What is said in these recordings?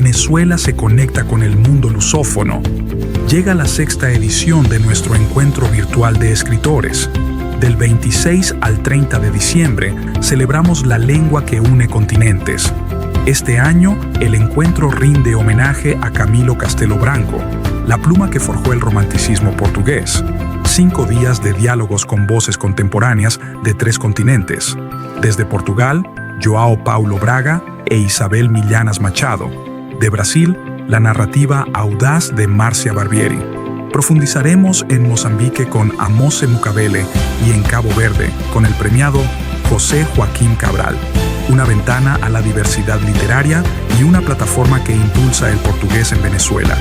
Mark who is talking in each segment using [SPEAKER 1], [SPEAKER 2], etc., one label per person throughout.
[SPEAKER 1] Venezuela se conecta con el mundo lusófono. Llega la 6ª edición de nuestro encuentro virtual de escritores. Del 26 al 30 de diciembre celebramos la lengua que une continentes. Este año, el encuentro rinde homenaje a Camilo Castelo Branco, la pluma que forjó el romanticismo portugués. 5 días de diálogos con voces contemporáneas de 3 continentes. Desde Portugal, João Paulo Braga e Isabel Millanas Machado. De Brasil, la narrativa audaz de Marcia Barbieri. Profundizaremos en Mozambique con Amose Mukabele y en Cabo Verde con el premiado José Joaquín Cabral. Una ventana a la diversidad literaria y una plataforma que impulsa el portugués en Venezuela.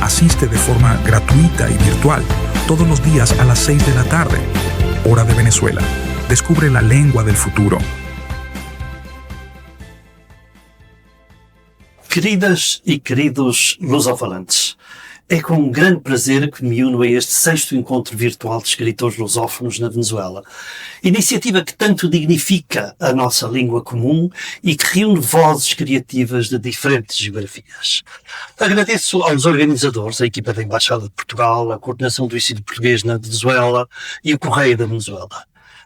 [SPEAKER 1] Asiste de forma gratuita y virtual todos los días a las 6 de la tarde. Hora de Venezuela. Descubre la lengua del futuro.
[SPEAKER 2] Queridas e queridos lusofalantes, é com grande prazer que me uno a este 6º encontro virtual de escritores lusófonos na Venezuela. Iniciativa que tanto dignifica a nossa língua comum e que reúne vozes criativas de diferentes geografias. Agradeço aos organizadores, a equipa da Embaixada de Portugal, a coordenação do ensino português na Venezuela e o Correio da Venezuela.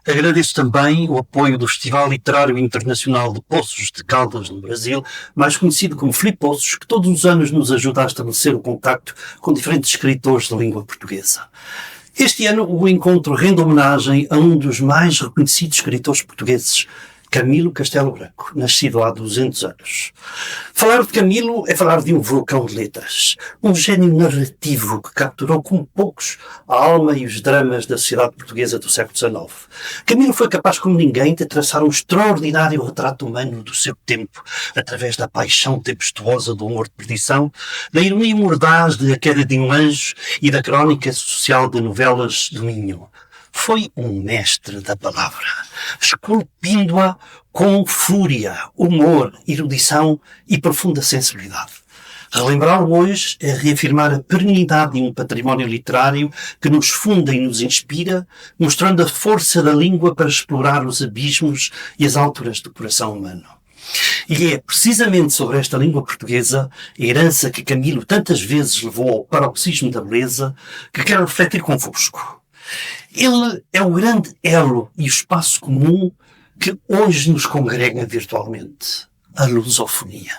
[SPEAKER 2] Agradeço também o apoio do Festival Literário Internacional de Poços de Caldas, no Brasil, mais conhecido como Flipoços, que todos os anos nos ajuda a estabelecer o contacto com diferentes escritores da língua portuguesa. Este ano o encontro rende homenagem a um dos mais reconhecidos escritores portugueses, Camilo Castelo Branco, nascido há 200 anos. Falar de Camilo é falar de um vulcão de letras, um gênio narrativo que capturou como poucos a alma e os dramas da sociedade portuguesa do século XIX. Camilo foi capaz como ninguém de traçar um extraordinário retrato humano do seu tempo, através da paixão tempestuosa do humor de perdição, da ironia mordaz de A Queda de um Anjo e da crónica social de Novelas do Minho. Foi um mestre da palavra, esculpindo-a com fúria, humor, erudição e profunda sensibilidade. Relembrá-lo hoje é reafirmar a perenidade de um património literário que nos funda e nos inspira, mostrando a força da língua para explorar os abismos e as alturas do coração humano. E é precisamente sobre esta língua portuguesa, a herança que Camilo tantas vezes levou ao paroxismo da beleza, que quero refletir convosco. Ele é o grande elo e o espaço comum que hoje nos congrega virtualmente, a lusofonia.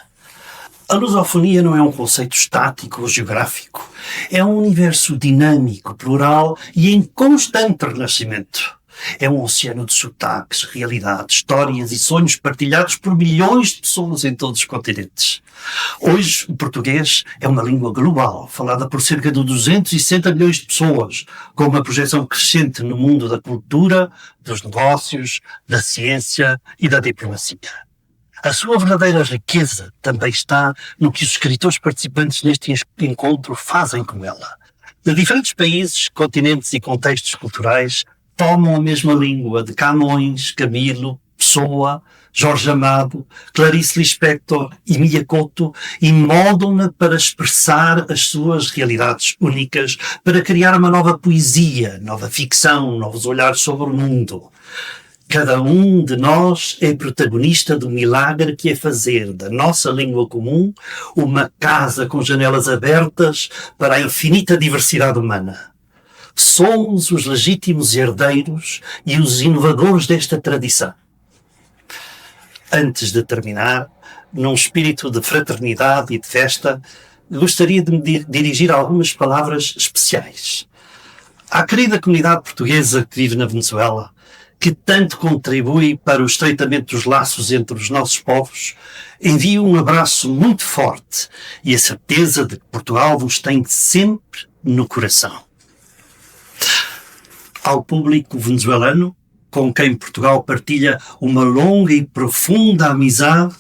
[SPEAKER 2] A lusofonia não é um conceito estático ou geográfico, é um universo dinâmico, plural e em constante renascimento. É um oceano de sotaques, realidades, histórias e sonhos partilhados por milhões de pessoas em todos os continentes. Hoje, o português é uma língua global, falada por cerca de 260 milhões de pessoas, com uma projeção crescente no mundo da cultura, dos negócios, da ciência e da diplomacia. A sua verdadeira riqueza também está no que os escritores participantes neste encontro fazem com ela. De diferentes países, continentes e contextos culturais, tomam a mesma língua de Camões, Camilo, Pessoa, Jorge Amado, Clarice Lispector e Mia Couto e moldam-na para expressar as suas realidades únicas, para criar uma nova poesia, nova ficção, novos olhares sobre o mundo. Cada um de nós é protagonista do milagre que é fazer da nossa língua comum uma casa com janelas abertas para a infinita diversidade humana. Somos os legítimos herdeiros e os inovadores desta tradição. Antes de terminar, num espírito de fraternidade e de festa, gostaria de me dirigir algumas palavras especiais. À querida comunidade portuguesa que vive na Venezuela, que tanto contribui para o estreitamento dos laços entre os nossos povos, envio um abraço muito forte e a certeza de que Portugal vos tem sempre no coração. Ao público venezuelano, com quem Portugal partilha uma longa e profunda amizade,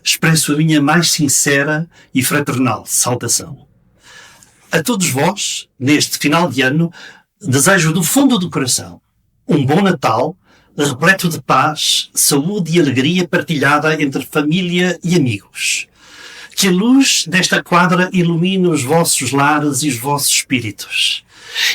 [SPEAKER 2] expresso a minha mais sincera e fraternal saudação. A todos vós, neste final de ano, desejo do fundo do coração um bom Natal, repleto de paz, saúde e alegria partilhada entre família e amigos. Que a luz desta quadra ilumine os vossos lares e os vossos espíritos.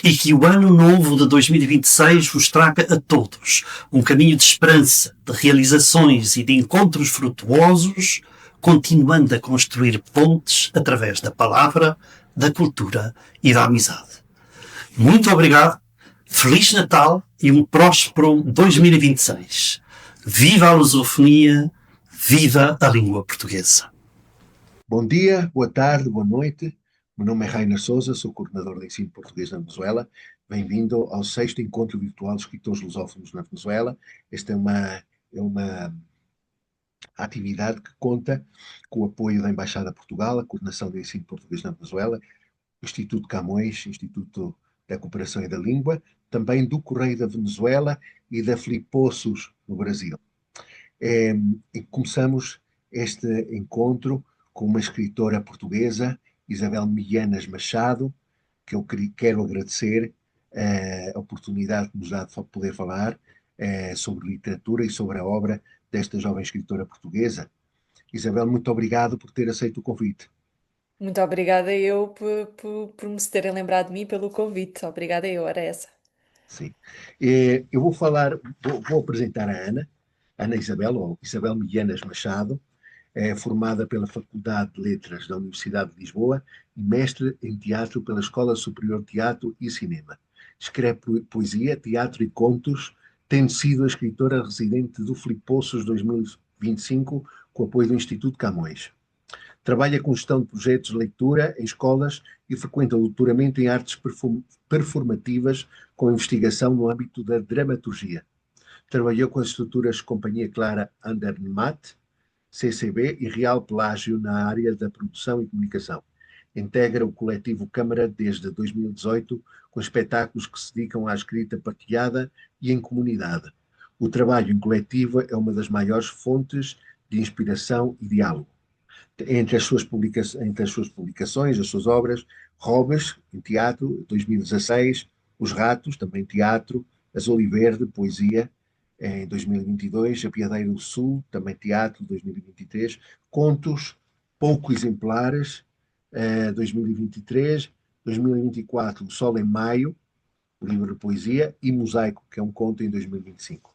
[SPEAKER 2] E que o ano novo de 2026 vos traga a todos um caminho de esperança, de realizações e de encontros frutuosos continuando a construir pontes através da palavra, da cultura e da amizade. Muito obrigado, Feliz Natal e um próspero 2026. Viva a lusofonia, viva a língua portuguesa.
[SPEAKER 3] Bom dia, boa tarde, boa noite. Meu nome é Rainer Sousa, sou coordenador de ensino português na Venezuela. Bem-vindo ao 6º Encontro Virtual de Escritores Lusófonos na Venezuela. Esta é uma atividade que conta com o apoio da Embaixada de Portugal, a Coordenação de Ensino Português na Venezuela, o Instituto Camões, Instituto da Cooperação e da Língua, também do Correio da Venezuela e da Filipossos, no Brasil. E começamos este encontro com uma escritora portuguesa, Isabel Millanas Machado, que eu quero agradecer a oportunidade que nos dá de poder falar sobre literatura e sobre a obra desta jovem escritora portuguesa. Isabel, muito obrigado por ter aceito o convite.
[SPEAKER 4] Muito obrigada eu por me terem lembrado de mim pelo convite. Obrigada eu, era essa.
[SPEAKER 3] Sim. Eu vou apresentar a Ana Isabel, ou Isabel Millanas Machado, formada pela Faculdade de Letras da Universidade de Lisboa e mestre em teatro pela Escola Superior de Teatro e Cinema. Escreve poesia, teatro e contos, tendo sido a escritora residente do Filipossos 2025, com apoio do Instituto Camões. Trabalha com gestão de projetos de leitura em escolas e frequenta doutoramento em artes performativas com investigação no âmbito da dramaturgia. Trabalhou com as estruturas Companhia Clara Andermatt, CCB e Real Pelágio na área da produção e comunicação. Integra o coletivo Câmara desde 2018, com espetáculos que se dedicam à escrita partilhada e em comunidade. O trabalho em coletivo é uma das maiores fontes de inspiração e diálogo. Entre as suas publicações, as suas obras, Robes, em teatro, 2016, Os Ratos, também teatro, Azul e Verde, poesia, em 2022, A Piadeira do Sul, também teatro, 2023, Contos, Pouco Exemplares, 2023, 2024, O Sol em Maio, o livro de poesia, e Mosaico, que é um conto, em 2025.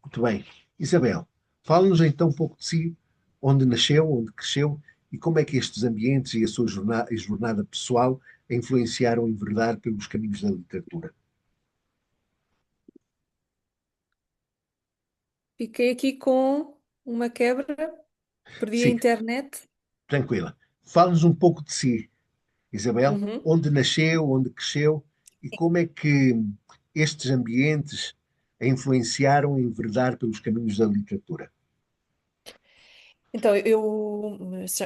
[SPEAKER 3] Muito bem. Isabel, fala-nos então um pouco de si, onde nasceu, onde cresceu, e como é que estes ambientes e a sua jornada pessoal a influenciaram a enverdar pelos caminhos da literatura.
[SPEAKER 4] Fiquei aqui com uma quebra, perdi a
[SPEAKER 3] Sim,
[SPEAKER 4] internet.
[SPEAKER 3] tranquila. Fala-nos um pouco de si, Isabel,
[SPEAKER 4] Uhum.
[SPEAKER 3] onde nasceu, onde cresceu, e como é que estes ambientes a influenciaram a enverdar pelos caminhos da literatura.
[SPEAKER 4] Então, eu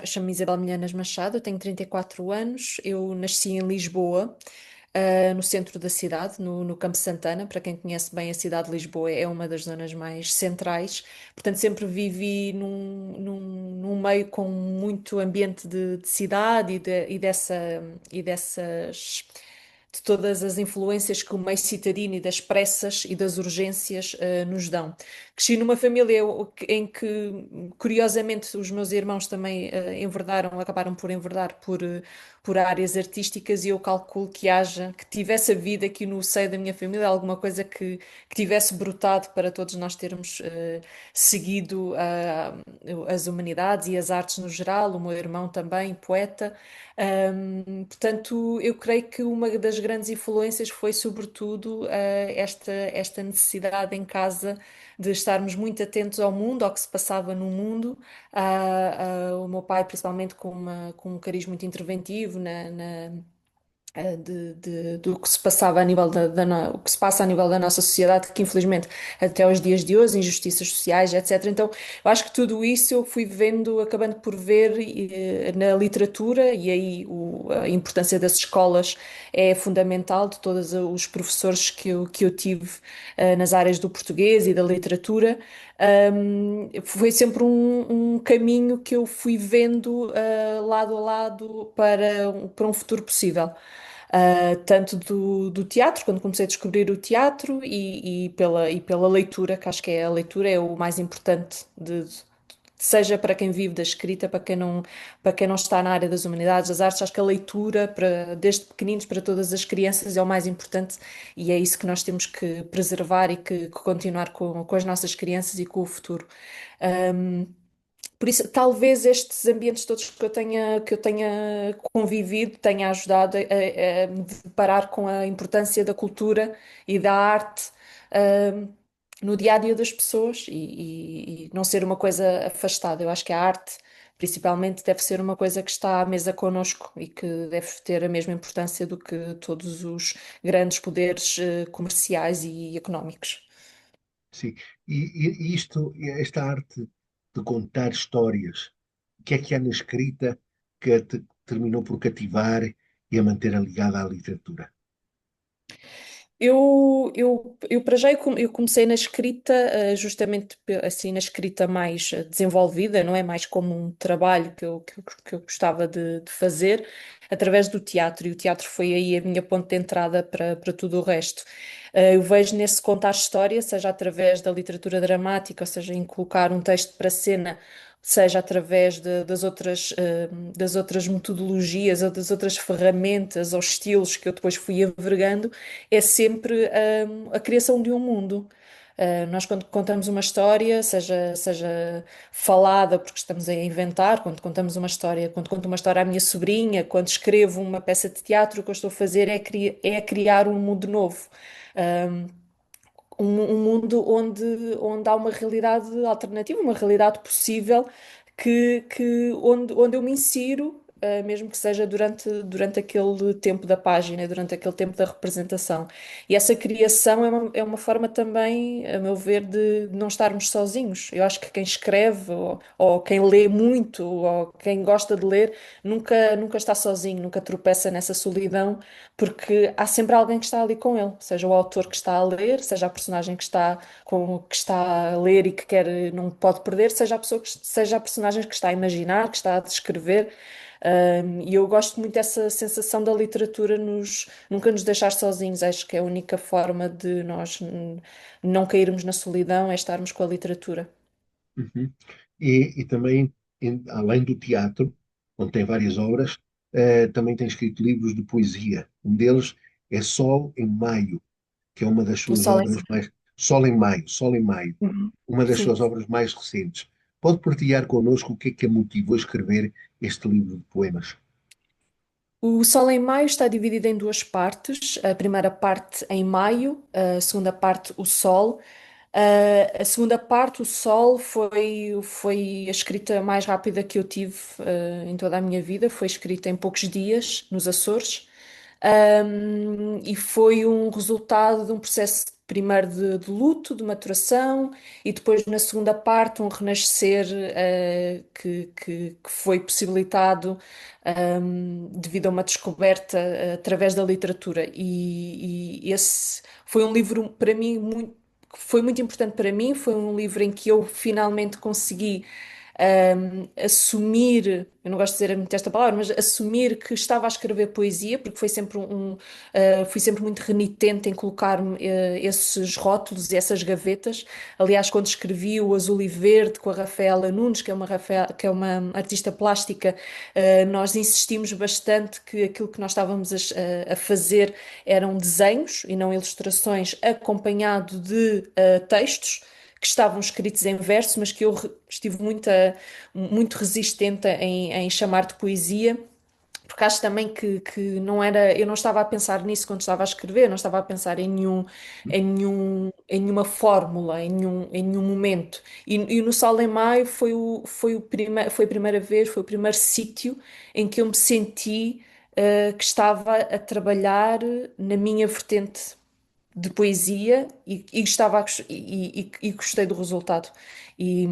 [SPEAKER 4] chamo-me Isabel Milhanas Machado, eu tenho 34 anos, eu nasci em Lisboa, no centro da cidade, no Campo Santana. Para quem conhece bem a cidade de Lisboa, é uma das zonas mais centrais, portanto sempre vivi num meio com muito ambiente de cidade e dessas de todas as influências que o meio citadino e das pressas e das urgências nos dão. Cresci numa família em que, curiosamente, os meus irmãos também acabaram por enverdar por áreas artísticas, e eu calculo que tivesse havido aqui no seio da minha família alguma coisa que tivesse brotado para todos nós termos seguido as humanidades e as artes no geral, o meu irmão também, poeta. Portanto, eu creio que uma das grandes influências foi, sobretudo, esta necessidade em casa de estarmos muito atentos ao mundo, ao que se passava no mundo. O meu pai, principalmente, com um cariz muito interventivo do que se passava a nível o que se passa a nível da nossa sociedade, que infelizmente até aos dias de hoje, injustiças sociais, etc. Então, eu acho que tudo isso eu fui vendo, acabando por ver na literatura, e aí a importância das escolas é fundamental, de todos os professores que eu tive nas áreas do português e da literatura. Foi sempre um caminho que eu fui vendo lado a lado para um futuro possível. Tanto do teatro, quando comecei a descobrir o teatro, e pela leitura, que acho que a leitura é o mais importante, seja para quem vive da escrita, para quem não está na área das humanidades, das artes. Acho que a leitura, desde pequeninos para todas as crianças, é o mais importante, e é isso que nós temos que preservar e que continuar com as nossas crianças e com o futuro. Por isso, talvez estes ambientes todos que eu tenha convivido tenha ajudado a me deparar com a importância da cultura e da arte, ah, no dia a dia das pessoas e não ser uma coisa afastada. Eu acho que a arte, principalmente, deve ser uma coisa que está à mesa connosco e que deve ter a mesma importância do que todos os grandes poderes, comerciais e económicos.
[SPEAKER 3] Sim. Esta arte de contar histórias, o que há na escrita que te terminou por cativar e a manter ligada à literatura?
[SPEAKER 4] Eu para já eu comecei na escrita, justamente assim na escrita mais desenvolvida, não é? Mais como um trabalho que eu gostava de fazer através do teatro, e o teatro foi aí a minha ponte de entrada para tudo o resto. Eu vejo nesse contar história, seja através da literatura dramática, ou seja, em colocar um texto para cena, seja através das outras metodologias ou das outras ferramentas ou estilos que eu depois fui envergando, é sempre a criação de um mundo. Nós, quando contamos uma história, seja falada, porque estamos a inventar, quando contamos uma história, quando conto uma história à minha sobrinha, quando escrevo uma peça de teatro, o que eu estou a fazer é criar um mundo novo. Um, um mundo onde há uma realidade alternativa, uma realidade possível onde eu me insiro, mesmo que seja durante aquele tempo da página, durante aquele tempo da representação. E essa criação é uma forma também, a meu ver, de não estarmos sozinhos. Eu acho que quem escreve, ou quem lê muito, ou quem gosta de ler, nunca está sozinho, nunca tropeça nessa solidão, porque há sempre alguém que está ali com ele, seja o autor que está a ler, seja a personagem que está a ler e que quer, não pode perder, seja a personagem que está a imaginar, que está a descrever. E eu gosto muito dessa sensação da literatura nunca nos deixar sozinhos. Acho que é a única forma de nós não cairmos na solidão é estarmos com a literatura.
[SPEAKER 3] Uhum. E também, além do teatro, onde tem várias obras, também tem escrito livros de poesia. Um deles é Sol em Maio, que é uma das
[SPEAKER 4] O
[SPEAKER 3] suas
[SPEAKER 4] sol é
[SPEAKER 3] obras mais. Sol em Maio,
[SPEAKER 4] Uhum.
[SPEAKER 3] uma das
[SPEAKER 4] Sim.
[SPEAKER 3] suas obras mais recentes. Pode partilhar connosco o que a motivou a escrever este livro de poemas?
[SPEAKER 4] O Sol em Maio está dividido em duas partes. A primeira parte em maio, a segunda parte, o Sol. A segunda parte, o Sol, foi a escrita mais rápida que eu tive, em toda a minha vida. Foi escrita em poucos dias, nos Açores. E foi um resultado de um processo primeiro de luto, de maturação, e depois na segunda parte um renascer, que foi possibilitado, devido a uma descoberta, através da literatura. E esse foi um livro para mim que foi muito importante para mim. Foi um livro em que eu finalmente consegui assumir, eu não gosto de dizer muito esta palavra, mas assumir que estava a escrever poesia, porque fui sempre muito renitente em colocar-me, esses rótulos e essas gavetas. Aliás, quando escrevi o Azul e Verde com a Rafaela Nunes, que é uma artista plástica, nós insistimos bastante que aquilo que nós estávamos a fazer eram desenhos e não ilustrações, acompanhado de textos que estavam escritos em verso, mas que eu estive muito resistente em chamar de poesia, porque acho também que não era, eu não estava a pensar nisso quando estava a escrever, não estava a pensar em nenhuma fórmula, em nenhum momento. E no Sol em Maio foi a primeira vez, foi o primeiro sítio em que eu me senti, que estava a trabalhar na minha vertente de poesia, e e gostei do resultado. E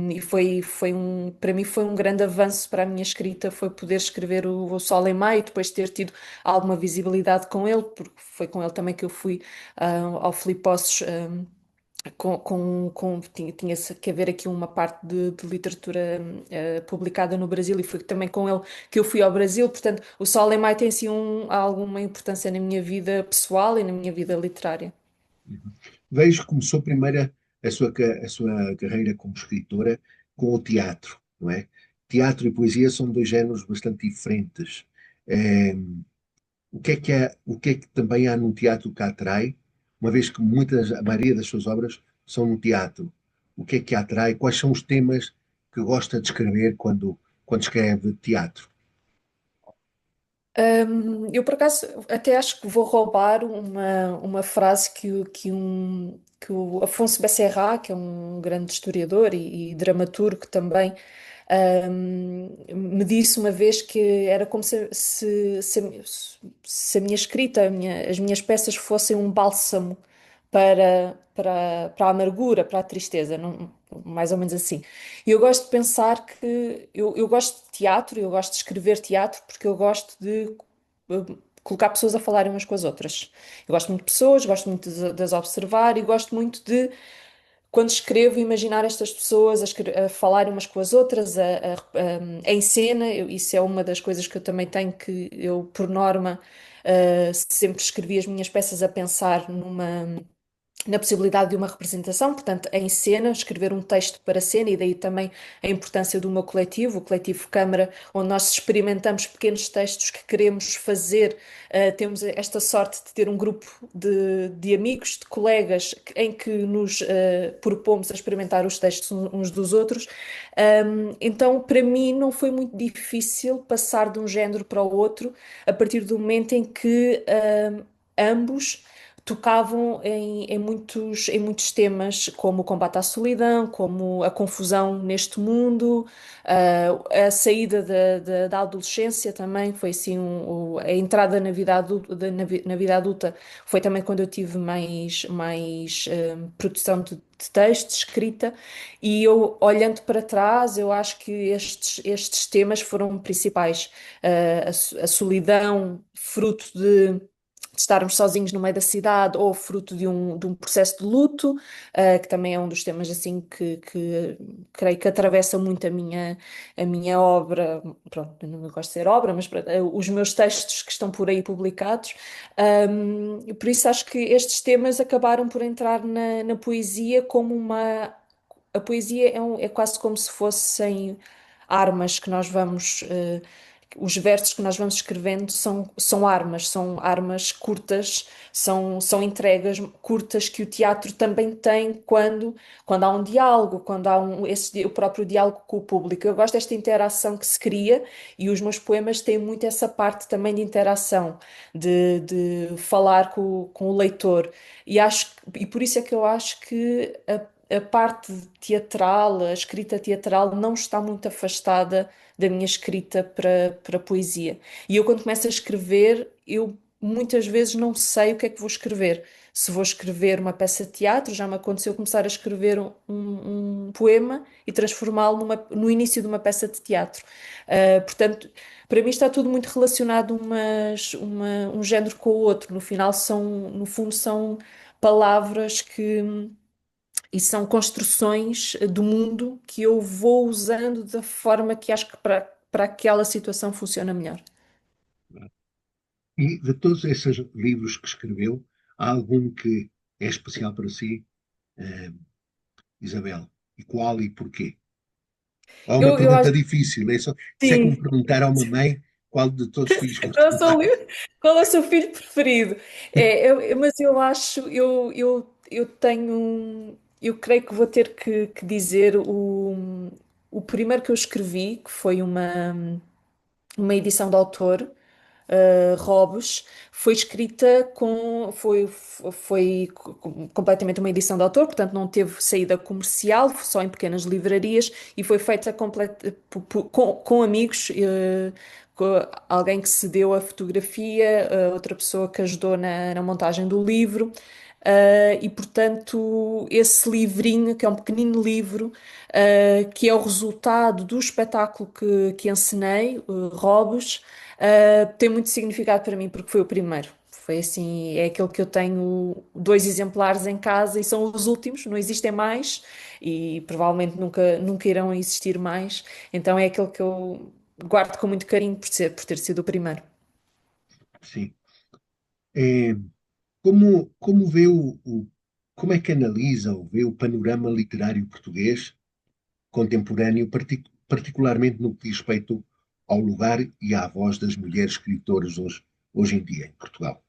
[SPEAKER 4] para mim foi um grande avanço para a minha escrita, foi poder escrever o Sol em Maio, depois de ter tido alguma visibilidade com ele, porque foi com ele também que eu fui, ao Filipossos. Tinha que haver aqui uma parte de literatura, publicada no Brasil, e foi também com ele que eu fui ao Brasil. Portanto, o Sol em Maio tem assim alguma importância na minha vida pessoal e na minha vida literária.
[SPEAKER 3] Vejo que começou primeiro a sua carreira como escritora com o teatro, não é? Teatro e poesia são dois géneros bastante diferentes. Eh, o que é que também há no teatro que a atrai, uma vez que a maioria das suas obras são no teatro? O que é que a atrai? Quais são os temas que gosta de escrever quando escreve teatro?
[SPEAKER 4] Eu, por acaso, até acho que vou roubar uma frase que o Afonso Becerra, que é um grande historiador e dramaturgo também, me disse uma vez que era como se a minha escrita, as minhas peças fossem um bálsamo para a amargura, para a tristeza, mais ou menos assim. E eu gosto de pensar que eu gosto de teatro, eu gosto de escrever teatro porque eu gosto de colocar pessoas a falarem umas com as outras. Eu gosto muito de pessoas, gosto muito de as observar e gosto muito de, quando escrevo, imaginar estas pessoas a falarem umas com as outras, em cena. Isso é uma das coisas que eu também tenho, que eu, por norma, sempre escrevi as minhas peças a pensar na possibilidade de uma representação, portanto, em cena, escrever um texto para cena, e daí também a importância do meu coletivo, o Coletivo Câmara, onde nós experimentamos pequenos textos que queremos fazer. Temos esta sorte de ter um grupo de amigos, de colegas, em que nos propomos a experimentar os textos uns dos outros. Então, para mim, não foi muito difícil passar de um género para o outro, a partir do momento em que ambos tocavam em muitos temas, como o combate à solidão, como a confusão neste mundo, a saída da adolescência também, foi assim, a entrada na vida adulta, na vida adulta foi também quando eu tive mais produção de texto, de escrita, e eu, olhando para trás, eu acho que estes temas foram principais. A solidão, fruto de estarmos sozinhos no meio da cidade, ou fruto de um processo de luto, que também é um dos temas assim que creio que atravessa muito a minha obra. Pronto, eu não gosto de ser obra, mas pronto, os meus textos que estão por aí publicados. E por isso acho que estes temas acabaram por entrar na poesia como uma. A poesia é quase como se fossem armas que nós vamos. Os versos que nós vamos escrevendo são armas curtas, são entregas curtas que o teatro também tem quando há um diálogo, quando há o próprio diálogo com o público. Eu gosto desta interação que se cria, e os meus poemas têm muito essa parte também de interação, de falar com o leitor. E por isso é que eu acho que a parte teatral, a escrita teatral, não está muito afastada da minha escrita para poesia. E eu, quando começo a escrever, eu muitas vezes não sei o que é que vou escrever. Se vou escrever uma peça de teatro, já me aconteceu começar a escrever um poema e transformá-lo no início de uma peça de teatro. Portanto, para mim está tudo muito relacionado, um género com o outro. No fundo, são palavras e são construções do mundo que eu vou usando da forma que acho que para aquela situação funciona melhor.
[SPEAKER 3] E de todos esses livros que escreveu, há algum que é especial para si, eh, Isabel? E qual e porquê? Há uma
[SPEAKER 4] Eu
[SPEAKER 3] pergunta
[SPEAKER 4] acho
[SPEAKER 3] difícil, isso é como
[SPEAKER 4] que
[SPEAKER 3] perguntar a uma mãe qual de todos os filhos
[SPEAKER 4] sim,
[SPEAKER 3] gosta mais.
[SPEAKER 4] qual é o seu filho preferido? Mas eu acho, eu tenho, eu creio que vou ter que dizer o primeiro que eu escrevi, que foi uma edição de autor, Robes, foi escrita foi completamente uma edição de autor, portanto não teve saída comercial, só em pequenas livrarias, e foi feita com amigos, com alguém que cedeu a fotografia, outra pessoa que ajudou na montagem do livro. E portanto, esse livrinho, que é um pequenino livro, que é o resultado do espetáculo que encenei, Robes, tem muito significado para mim porque foi o primeiro. Foi assim, é aquele que eu tenho dois exemplares em casa e são os últimos, não existem mais e provavelmente nunca irão existir mais. Então é aquele que eu guardo com muito carinho por ter sido o primeiro.
[SPEAKER 3] Sim. É, como vê como é que analisa ou vê o panorama literário português contemporâneo, particularmente no que diz respeito ao lugar e à voz das mulheres escritoras hoje em dia em Portugal?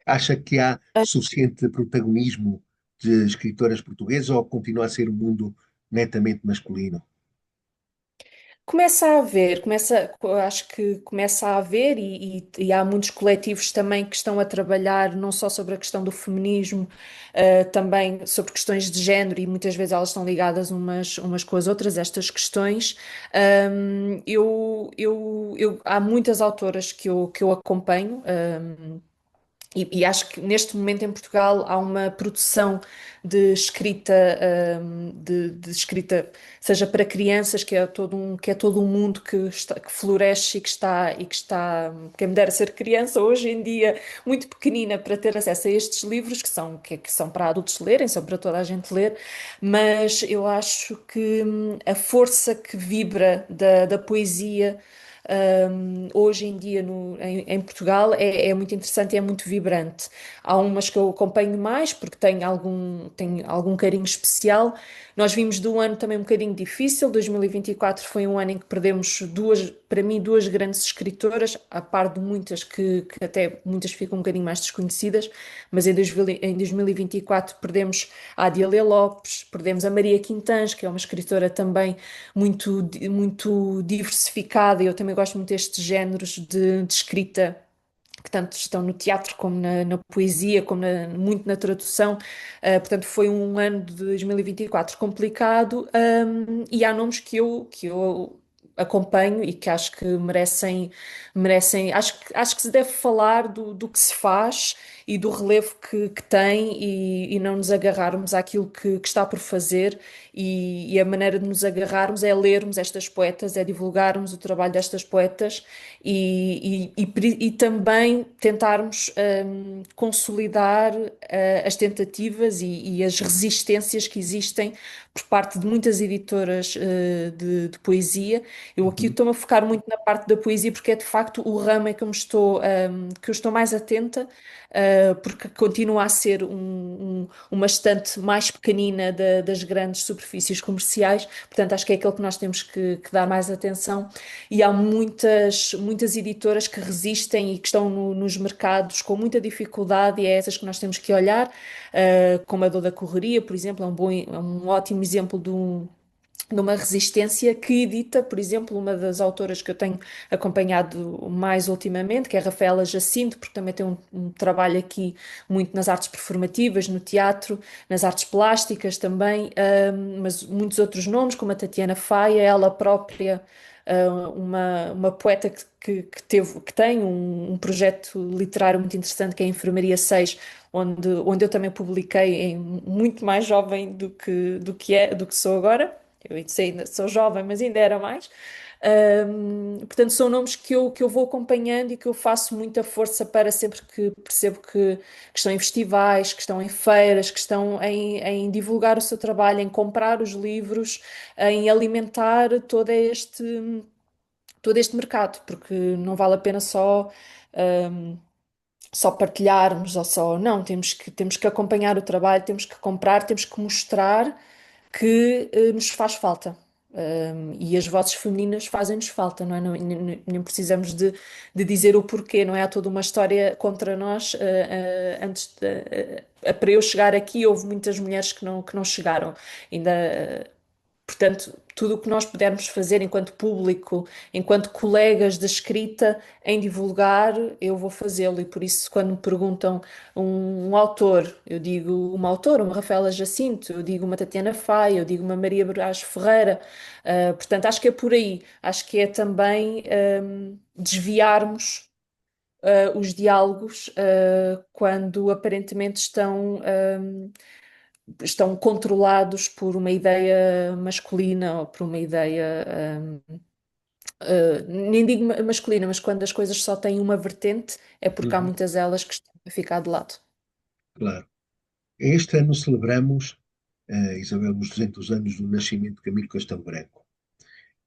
[SPEAKER 3] Acha que há suficiente protagonismo de escritoras portuguesas ou continua a ser um mundo netamente masculino?
[SPEAKER 4] Começa a haver, acho que começa a haver e há muitos coletivos também que estão a trabalhar não só sobre a questão do feminismo, também sobre questões de género e muitas vezes elas estão ligadas umas com as outras, estas questões. Há muitas autoras que eu acompanho, e acho que neste momento em Portugal há uma produção de escrita, de escrita, seja para crianças, que é todo um mundo que floresce quem me dera ser criança hoje em dia, muito pequenina, para ter acesso a estes livros, que são para adultos lerem, são para toda a gente ler, mas eu acho que a força que vibra da poesia hoje em dia em Portugal é muito interessante e é muito vibrante. Há umas que eu acompanho mais porque tenho algum carinho especial. Nós vimos de um ano também um bocadinho difícil. 2024 foi um ano em que perdemos para mim, duas grandes escritoras, a par de muitas que até muitas ficam um bocadinho mais desconhecidas, mas em 2024 perdemos a Adélia Lopes, perdemos a Maria Quintãs, que é uma escritora também muito diversificada, e eu também gosto muito destes géneros de escrita que tanto estão no teatro como na poesia, como muito na tradução. Portanto, foi um ano de 2024 complicado, e há nomes que eu acompanho e que acho que merecem, acho que se deve falar do que se faz e do relevo que tem e não nos agarrarmos àquilo que está por fazer e a maneira de nos agarrarmos é lermos estas poetas, é divulgarmos o trabalho destas poetas e também tentarmos consolidar as tentativas e as resistências que existem por parte de muitas editoras de poesia. Eu aqui
[SPEAKER 3] Uhum.
[SPEAKER 4] estou-me a focar muito na parte da poesia porque é de facto o ramo em que eu estou mais atenta, porque continua a ser uma estante mais pequenina das grandes superfícies comerciais, portanto acho que é aquele que nós temos que dar mais atenção e há muitas editoras que resistem e que estão nos mercados com muita dificuldade e é essas que nós temos que olhar, como a Dor da Correria, por exemplo, é um ótimo exemplo de uma resistência que edita, por exemplo, uma das autoras que eu tenho acompanhado mais ultimamente, que é a Rafaela Jacinto, porque também tem um trabalho aqui muito nas artes performativas, no teatro, nas artes plásticas também, mas muitos outros nomes, como a Tatiana Faia, ela própria, uma poeta que tem um projeto literário muito interessante, que é a Enfermaria 6, onde eu também publiquei muito mais jovem do que sou agora. Eu ainda sou jovem, mas ainda era mais. Portanto, são nomes que eu vou acompanhando e que eu faço muita força para sempre que percebo que estão em festivais, que estão em feiras, que estão em divulgar o seu trabalho, em comprar os livros, em alimentar todo este mercado, porque não vale a pena só partilharmos ou só. Não, temos que acompanhar o trabalho, temos que comprar, temos que mostrar que nos faz falta. E as vozes femininas fazem-nos falta, não é? Nem precisamos de dizer o porquê, não é? Há toda uma história contra nós. Para eu chegar aqui, houve muitas mulheres que não chegaram. Ainda, portanto, tudo o que nós pudermos fazer enquanto público, enquanto colegas de escrita, em divulgar, eu vou fazê-lo. E por isso, quando me perguntam um autor, eu digo uma autora, uma Rafaela Jacinto, eu digo uma Tatiana Faia, eu digo uma Maria Braz Ferreira. Portanto, acho que é por aí. Acho que é também desviarmos os diálogos quando aparentemente estão controlados por uma ideia masculina ou por uma ideia, nem digo masculina, mas quando as coisas só têm uma vertente, é porque há
[SPEAKER 3] Uhum.
[SPEAKER 4] muitas delas que estão a ficar de lado.
[SPEAKER 3] Claro. Este ano celebramos, Isabel, os 200 anos do nascimento de Camilo Castelo Branco.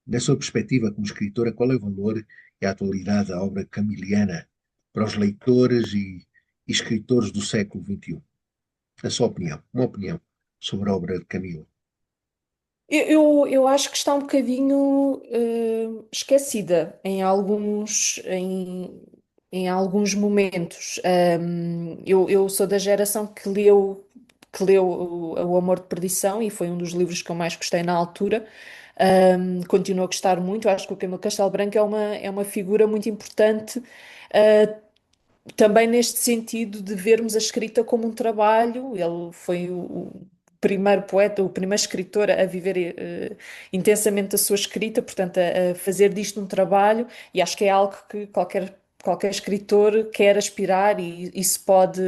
[SPEAKER 3] Na sua perspectiva como escritora, qual é o valor e a atualidade da obra camiliana para os leitores e escritores do século XXI? A sua opinião, uma opinião sobre a obra de Camilo.
[SPEAKER 4] Eu acho que está um bocadinho esquecida em alguns momentos. Eu sou da geração que leu que leu o Amor de Perdição e foi um dos livros que eu mais gostei na altura. Continuo a gostar muito. Acho que o Camilo Castelo Branco é uma figura muito importante, também neste sentido de vermos a escrita como um trabalho. Ele foi o primeiro poeta, o primeiro escritor a viver intensamente a sua escrita, portanto, a fazer disto um trabalho, e acho que é algo que qualquer escritor quer aspirar e pode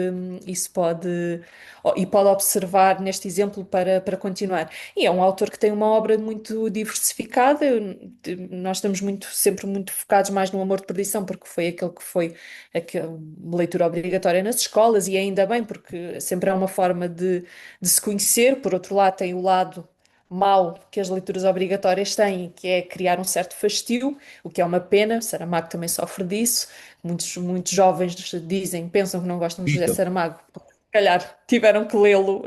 [SPEAKER 4] observar neste exemplo para continuar. E é um autor que tem uma obra muito diversificada. Nós estamos sempre muito focados mais no Amor de Perdição, porque foi aquele que foi aquela leitura obrigatória nas escolas, e ainda bem, porque sempre é uma forma de se conhecer. Por outro lado, tem o lado mau que as leituras obrigatórias têm, que é criar um certo fastio, o que é uma pena. Saramago também sofre disso. Muitos jovens pensam que não gostam de José
[SPEAKER 3] Vitor,
[SPEAKER 4] Saramago, porque, se calhar tiveram que lê-lo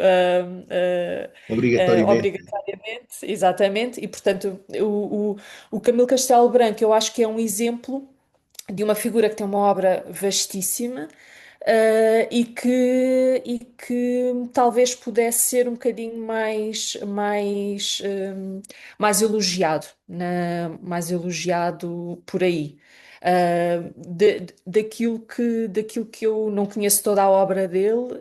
[SPEAKER 3] obrigatoriamente.
[SPEAKER 4] obrigatoriamente, exatamente, e portanto o Camilo Castelo Branco eu acho que é um exemplo de uma figura que tem uma obra vastíssima, e que talvez pudesse ser um bocadinho mais elogiado, mais elogiado por aí. Daquilo que eu não conheço toda a obra dele,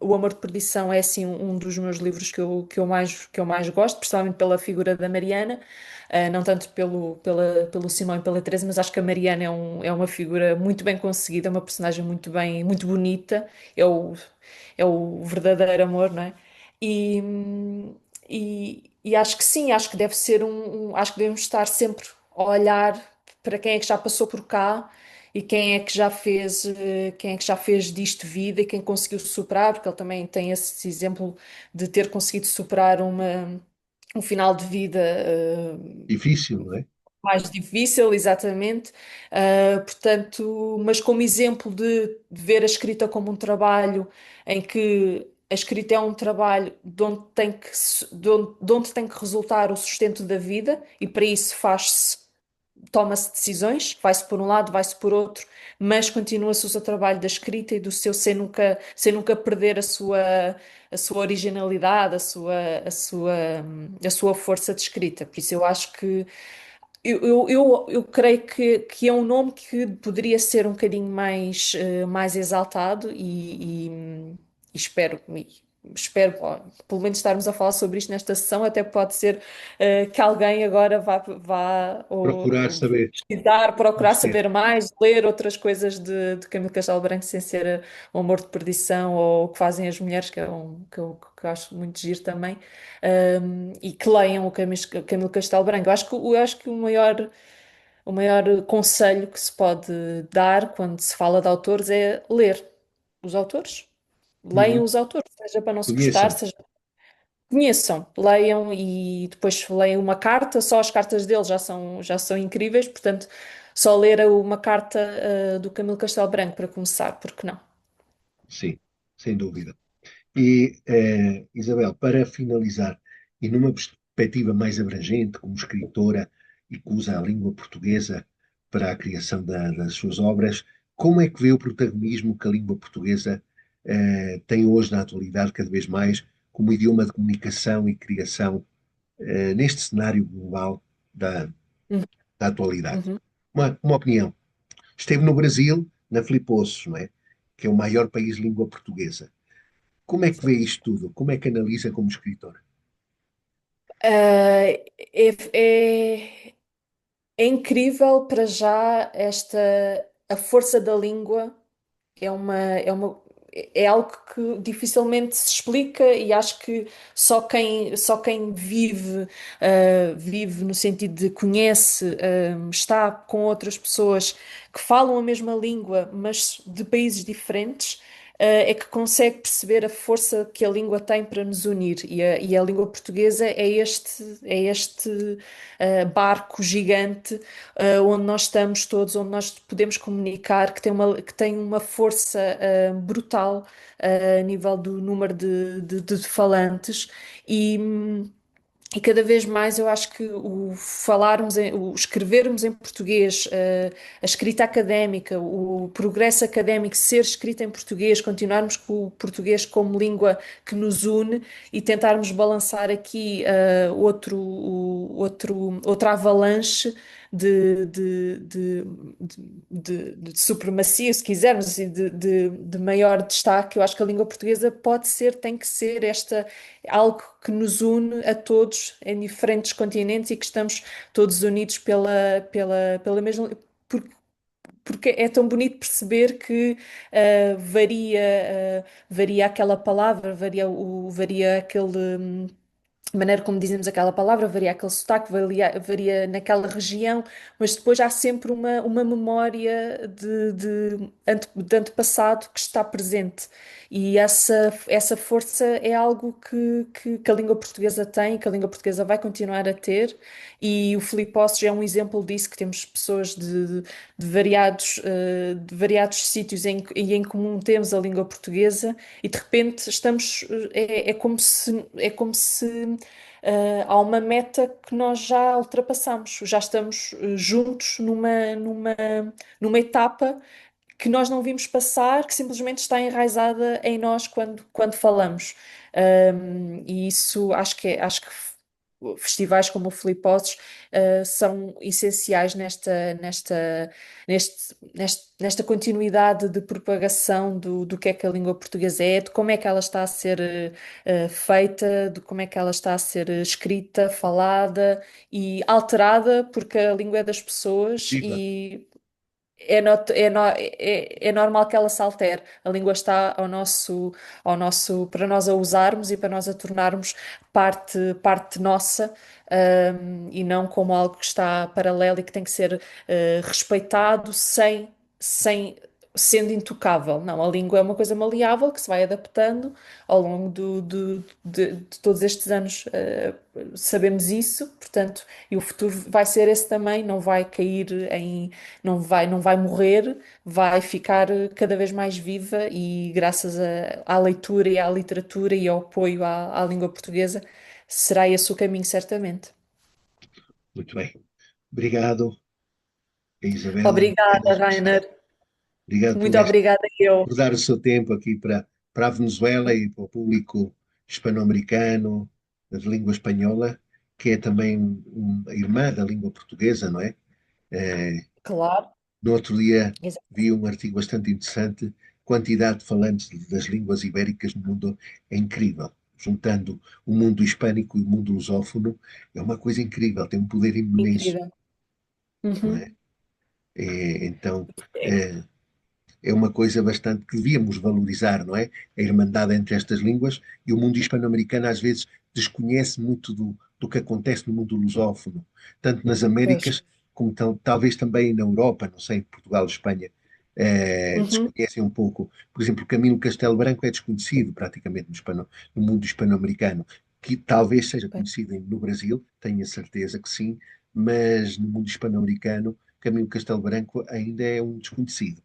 [SPEAKER 4] O Amor de Perdição é assim um dos meus livros que eu mais gosto, principalmente pela figura da Mariana. Não tanto pelo Simão e pela Teresa, mas acho que a Mariana é uma figura muito bem conseguida, uma personagem muito bonita, é o, é o verdadeiro amor, não é? E, e acho que sim, acho que deve ser acho que devemos estar sempre a olhar para quem é que já passou por cá e quem é que já fez disto vida e quem conseguiu superar, porque ele também tem esse exemplo de ter conseguido superar um final de vida
[SPEAKER 3] Difícil, não é?
[SPEAKER 4] mais difícil, exatamente. Portanto, mas como exemplo de ver a escrita como um trabalho em que a escrita é um trabalho de onde tem que resultar o sustento da vida, e para isso toma-se decisões, vai-se por um lado, vai-se por outro, mas continua-se o seu trabalho da escrita e do seu sem nunca perder a sua originalidade, a sua força de escrita. Por isso eu acho que eu creio que é um nome que poderia ser um bocadinho mais exaltado, e espero, ó, pelo menos estarmos a falar sobre isto nesta sessão. Até pode ser que alguém agora vá
[SPEAKER 3] Procurar
[SPEAKER 4] ou
[SPEAKER 3] saber,
[SPEAKER 4] pesquisar, procurar
[SPEAKER 3] conhecer.
[SPEAKER 4] saber mais, ler outras coisas de Camilo Castelo Branco, sem ser o Amor de Perdição ou o que fazem as mulheres, que eu acho muito giro também. E que leiam o Camilo Castelo Branco. Eu acho que o maior conselho que se pode dar quando se fala de autores é ler os autores. Leiam
[SPEAKER 3] Uhum.
[SPEAKER 4] os autores, seja para não se gostar,
[SPEAKER 3] Conheçam.
[SPEAKER 4] seja conheçam, leiam, e depois leiam uma carta. Só as cartas dele já são incríveis, portanto, só ler uma carta do Camilo Castelo Branco para começar, porque não?
[SPEAKER 3] Sim, sem dúvida. E, Isabel, para finalizar, e numa perspectiva mais abrangente, como escritora e que usa a língua portuguesa para a criação das suas obras, como é que vê o protagonismo que a língua portuguesa tem hoje na atualidade, cada vez mais, como idioma de comunicação e criação neste cenário global da,
[SPEAKER 4] Uhum,
[SPEAKER 3] da atualidade?
[SPEAKER 4] uhum.
[SPEAKER 3] Uma opinião. Esteve no Brasil, na Filipoços, não é? Que é o maior país de língua portuguesa. Como é que vê isto tudo? Como é que analisa como escritor?
[SPEAKER 4] Ah, é incrível para já a força da língua. É algo que dificilmente se explica, e acho que só quem vive no sentido de conhece, está com outras pessoas que falam a mesma língua, mas de países diferentes, é que consegue perceber a força que a língua tem para nos unir. E a língua portuguesa é este barco gigante, onde nós estamos todos, onde nós podemos comunicar, que tem uma força brutal a nível do número de falantes. E cada vez mais eu acho que o escrevermos em português, a escrita académica, o progresso académico ser escrito em português, continuarmos com o português como língua que nos une e tentarmos balançar aqui outra avalanche de supremacia, se quisermos, assim, de maior destaque. Eu acho que a língua portuguesa pode ser, tem que ser algo que nos une a todos em diferentes continentes e que estamos todos unidos pela mesma. Porque, porque é tão bonito perceber que varia aquela palavra, varia aquele. A maneira como dizemos aquela palavra, varia aquele sotaque, varia naquela região, mas depois há sempre uma memória de antepassado que está presente. E essa força é algo que a língua portuguesa tem, que a língua portuguesa vai continuar a ter, e o Filipe Ossos é um exemplo disso, que temos pessoas de variados sítios em comum temos a língua portuguesa, e de repente é como se há uma meta que nós já ultrapassamos, já estamos juntos numa etapa que nós não vimos passar, que simplesmente está enraizada em nós quando falamos. E isso acho que festivais como o Fliposes são essenciais nesta continuidade de propagação do que é que a língua portuguesa é, de como é que ela está a ser feita, de como é que ela está a ser escrita, falada e alterada, porque a língua é das pessoas
[SPEAKER 3] Viva!
[SPEAKER 4] e é normal que ela se altere. A língua está para nós a usarmos e para nós a tornarmos parte nossa, e não como algo que está paralelo e que tem que ser respeitado sendo intocável. Não, a língua é uma coisa maleável que se vai adaptando ao longo de todos estes anos. Sabemos isso, portanto, e o futuro vai ser esse também, não vai cair não vai morrer, vai ficar cada vez mais viva e graças à leitura e à literatura e ao apoio à língua portuguesa, será esse o caminho, certamente.
[SPEAKER 3] Muito bem. Obrigado, Isabel.
[SPEAKER 4] Obrigada, Rainer.
[SPEAKER 3] Obrigado
[SPEAKER 4] Muito obrigada eu.
[SPEAKER 3] por dar o seu tempo aqui para a Venezuela e para o público hispano-americano de língua espanhola, que é também uma irmã da língua portuguesa, não é? Eh,
[SPEAKER 4] Claro.
[SPEAKER 3] no outro dia
[SPEAKER 4] Exa-
[SPEAKER 3] vi um artigo bastante interessante. Quantidade de falantes das línguas ibéricas no mundo é incrível. Juntando o mundo hispânico e o mundo lusófono, é uma coisa incrível, tem um poder imenso,
[SPEAKER 4] Incrível.
[SPEAKER 3] não é?
[SPEAKER 4] Uhum.
[SPEAKER 3] Então, é, é uma coisa bastante que devíamos valorizar, não é? A irmandade entre estas línguas e o mundo hispano-americano às vezes desconhece muito do que acontece no mundo lusófono, tanto nas
[SPEAKER 4] Pois.
[SPEAKER 3] Américas como talvez também na Europa, não sei, em Portugal, Espanha,
[SPEAKER 4] Uhum.
[SPEAKER 3] desconhecem um pouco. Por exemplo, o Camilo Castelo Branco é desconhecido praticamente no mundo hispano-americano, que talvez seja
[SPEAKER 4] Pois.
[SPEAKER 3] conhecido no Brasil, tenho a certeza que sim, mas no mundo hispano-americano, Camilo Castelo Branco ainda é um desconhecido.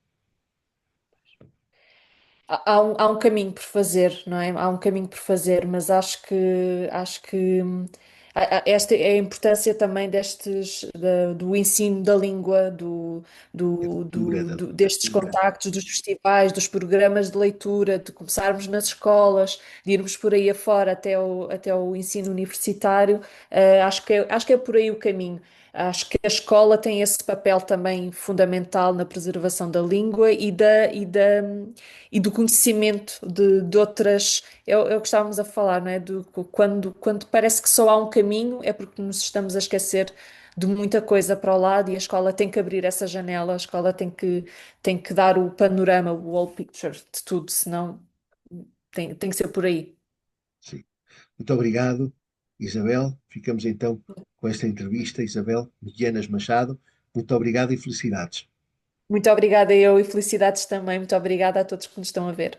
[SPEAKER 4] Há um caminho por fazer, não é? Há um caminho por fazer, mas acho que esta é a importância também do ensino da língua,
[SPEAKER 3] Da cultura, da
[SPEAKER 4] destes
[SPEAKER 3] literatura.
[SPEAKER 4] contactos, dos festivais, dos programas de leitura, de começarmos nas escolas, de irmos por aí afora até o ensino universitário. Acho que é por aí o caminho. Acho que a escola tem esse papel também fundamental na preservação da língua e do conhecimento de outras. É o que estávamos a falar, não é? Quando parece que só há um caminho, é porque nos estamos a esquecer de muita coisa para o lado e a escola tem que abrir essa janela, a escola tem que dar o panorama, o whole picture de tudo, senão tem que ser por aí.
[SPEAKER 3] Sim. Muito obrigado, Isabel. Ficamos então com esta entrevista, Isabel Medianas Machado. Muito obrigado e felicidades.
[SPEAKER 4] Muito obrigada eu e felicidades também. Muito obrigada a todos que nos estão a ver.